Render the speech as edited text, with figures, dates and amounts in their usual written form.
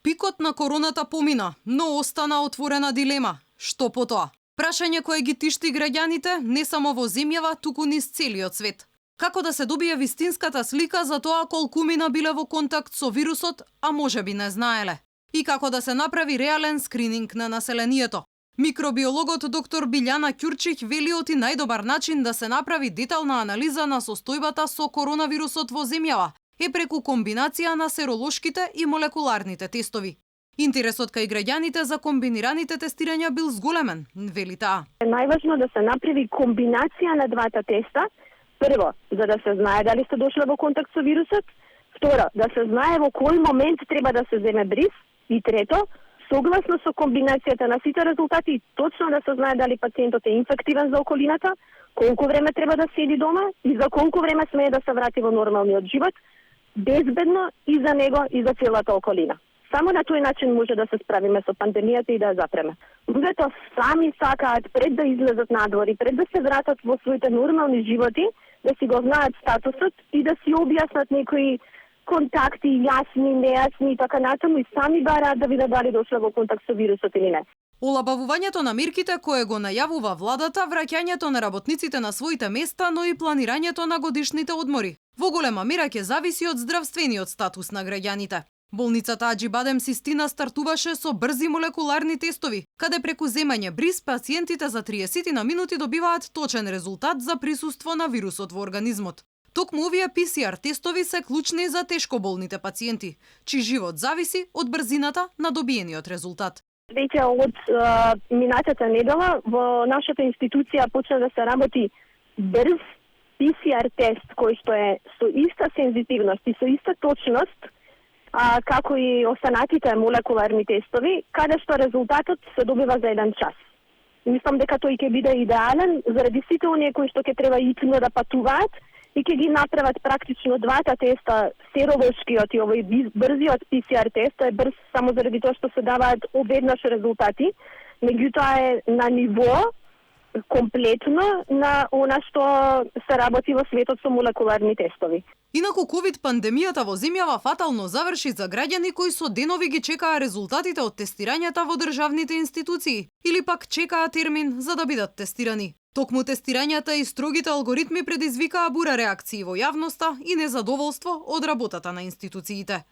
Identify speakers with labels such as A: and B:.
A: Пикот на короната помина, но остана отворена дилема. Што потоа? Прашање кое ги тишти граѓаните не само во земјава, туку низ целиот свет. Како да се добие вистинската слика за тоа колку мина биле во контакт со вирусот, а можеби не знаеле? И како да се направи реален скрининг на населението? Микробиологот доктор Билјана Ќурчиќ вели оти најдобар начин да се направи детална анализа на состојбата со коронавирусот во земјава е преку комбинација на серолошките и молекуларните тестови. Интересот кај граѓаните за комбинираните тестирања бил зголемен, вели таа.
B: Најважно да се направи комбинација на двата теста. Прво, за да се знае дали сте дошле во контакт со вирусот. Второ, да се знае во кој момент треба да се земе бриз. И трето, согласно со комбинацијата на сите резултати, точно да се знае дали пациентот е инфективен за околината, колку време треба да седи дома и за колку време смее да се врати во нормалниот живот, безбедно и за него и за целата околина. Само на тој начин може да се справиме со пандемијата и да ја запреме. Луѓето сами сакаат пред да излезат надвор и пред да се вратат во своите нормални животи, да си го знаат статусот и да си објаснат некои контакти, јасни, нејасни и така натаму и сами бараат да видат дали дошле во контакт со вирусот или не.
A: Олабавувањето на мерките кое го најавува владата, враќањето на работниците на своите места, но и планирањето на годишните одмори. Во голема мера ќе зависи од здравствениот статус на граѓаните. Болницата Аџибадем Систина стартуваше со брзи молекуларни тестови, каде преку земање бриз пациентите за 30 на минути добиваат точен резултат за присуство на вирусот во организмот. Токму овие ПСР тестови се клучни за тешко болните пациенти, чиј живот зависи од брзината на добиениот резултат.
B: Веќе од минатата недела во нашата институција почна да се работи брз ПСР тест кој што е со иста сензитивност и со иста точност како и останатите молекуларни тестови, каде што резултатот се добива за 1 час. Мислам дека тој ќе биде идеален заради сите оние кои што ќе треба итно да патуваат и ќе ги направат практично двата теста, серолошкиот и овој брзиот ПСР тест е брз само заради тоа што се даваат обеднаш резултати, меѓутоа е на ниво комплетно на она што се работи во светот со молекуларни тестови.
A: Инаку ковид пандемијата во земјава фатално заврши за граѓани кои со денови ги чекаа резултатите од тестирањата во државните институции или пак чекаа термин за да бидат тестирани. Токму тестирањата и строгите алгоритми предизвикаа бура реакции во јавноста и незадоволство од работата на институциите.